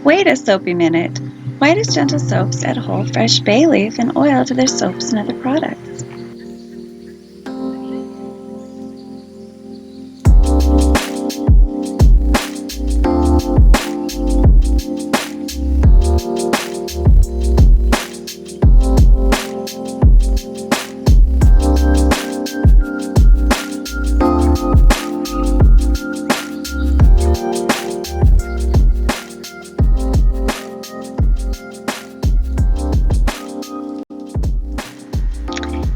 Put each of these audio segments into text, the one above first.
Wait a soapy minute. Why does Jentle Soaps add whole fresh bay leaf and oil to their soaps and other products?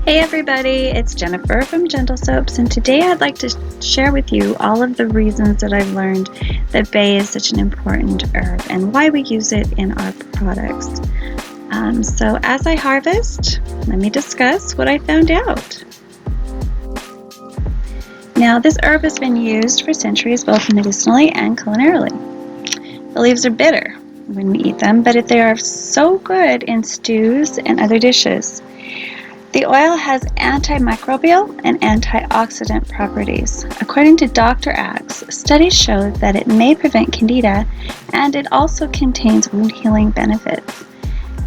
Hey everybody, it's Jennifer from Jentle Soaps, and today I'd like to share with you all of the reasons that I've learned that bay is such an important herb and why we use it in our products. So as I harvest, let me discuss what I found out. Now, this herb has been used for centuries both medicinally and culinarily. The leaves are bitter when we eat them, but they are so good in stews and other dishes. The oil has antimicrobial and antioxidant properties. According to Dr. Axe, studies show that it may prevent candida, and it also contains wound healing benefits.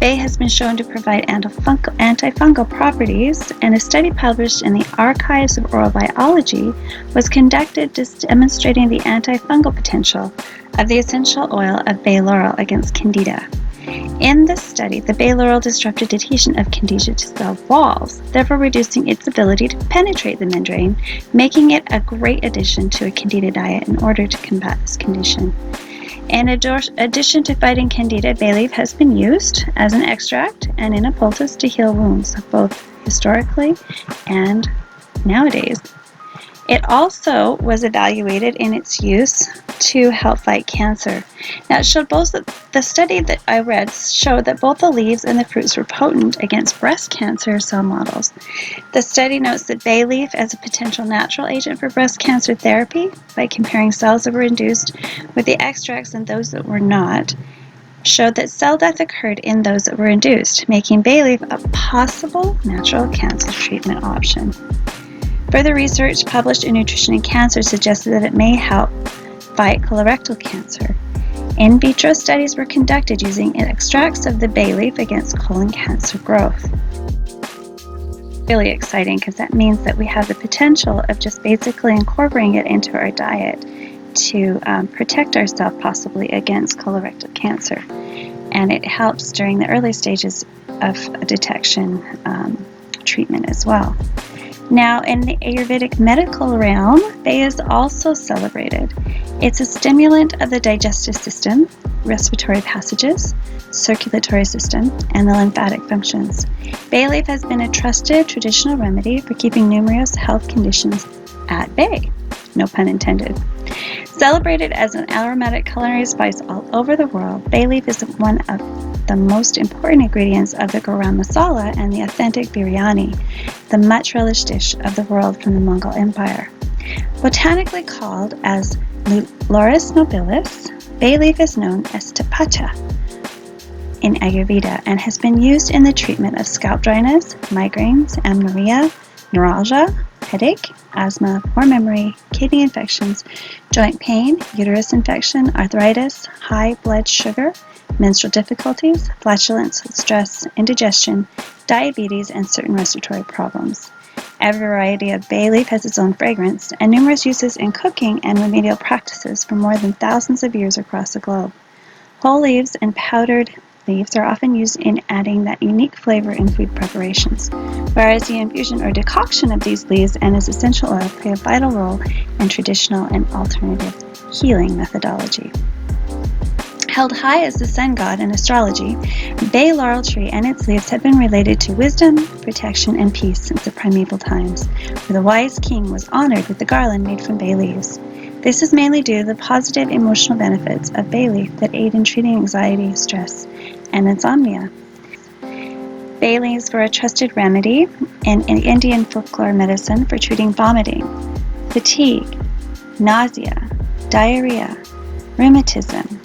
Bay has been shown to provide antifungal properties, and a study published in the Archives of Oral Biology was conducted demonstrating the antifungal potential of the essential oil of Bay Laurel against candida. In this study, the Bay Laurel disrupted adhesion of candida to cell walls, therefore reducing its ability to penetrate the membrane, making it a great addition to a candida diet in order to combat this condition. In addition to fighting candida, bay leaf has been used as an extract and in a poultice to heal wounds, both historically and nowadays. It also was evaluated in its use to help fight cancer. Now, it showed the study that I read showed that both the leaves and the fruits were potent against breast cancer cell models. The study notes that bay leaf as a potential natural agent for breast cancer therapy by comparing cells that were induced with the extracts and those that were not, showed that cell death occurred in those that were induced, making bay leaf a possible natural cancer treatment option. Further research published in Nutrition and Cancer suggested that it may help fight colorectal cancer. In vitro studies were conducted using extracts of the bay leaf against colon cancer growth. Really exciting because that means that we have the potential of just basically incorporating it into our diet to protect ourselves possibly against colorectal cancer. And it helps during the early stages of detection treatment as well. Now, in the Ayurvedic medical realm, bay is also celebrated. It's a stimulant of the digestive system, respiratory passages, circulatory system, and the lymphatic functions. Bay leaf has been a trusted traditional remedy for keeping numerous health conditions at bay, no pun intended. Celebrated as an aromatic culinary spice all over the world, bay leaf is one of the most important ingredients of the garam masala and the authentic biryani, the much relished dish of the world from the Mongol Empire. Botanically called as Laurus Nobilis, bay leaf is known as tapacha in Ayurveda and has been used in the treatment of scalp dryness, migraines, amenorrhea, neuralgia, headache, asthma, poor memory, kidney infections, joint pain, uterus infection, arthritis, high blood sugar, menstrual difficulties, flatulence, stress, indigestion, diabetes, and certain respiratory problems. Every variety of bay leaf has its own fragrance and numerous uses in cooking and remedial practices for more than thousands of years across the globe. Whole leaves and powdered leaves are often used in adding that unique flavor in food preparations, whereas the infusion or decoction of these leaves and its essential oil play a vital role in traditional and alternative healing methodology. Held high as the sun god in astrology, bay laurel tree and its leaves have been related to wisdom, protection, and peace since the primeval times, where the wise king was honored with the garland made from bay leaves. This is mainly due to the positive emotional benefits of bay leaf that aid in treating anxiety, stress, and insomnia. Bay leaves were a trusted remedy in Indian folklore medicine for treating vomiting, fatigue, nausea, diarrhea, rheumatism,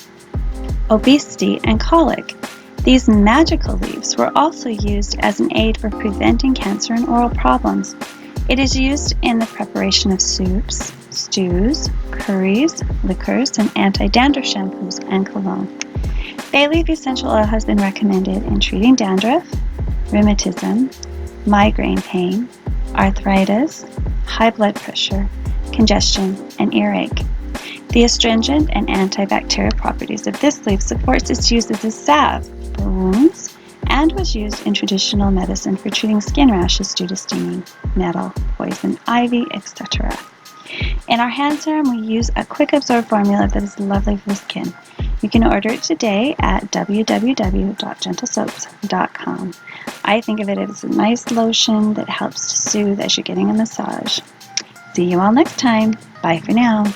obesity, and colic. These magical leaves were also used as an aid for preventing cancer and oral problems. It is used in the preparation of soups, stews, curries, liquors, and anti-dandruff shampoos and cologne. Bay leaf essential oil has been recommended in treating dandruff, rheumatism, migraine pain, arthritis, high blood pressure, congestion, and earache. The astringent and antibacterial properties of this leaf supports its use as a salve for wounds and was used in traditional medicine for treating skin rashes due to stinging nettle, poison ivy, etc. In our hand serum, we use a quick absorb formula that is lovely for the skin. You can order it today at www.gentlesoaps.com. I think of it as a nice lotion that helps to soothe as you're getting a massage. See you all next time. Bye for now.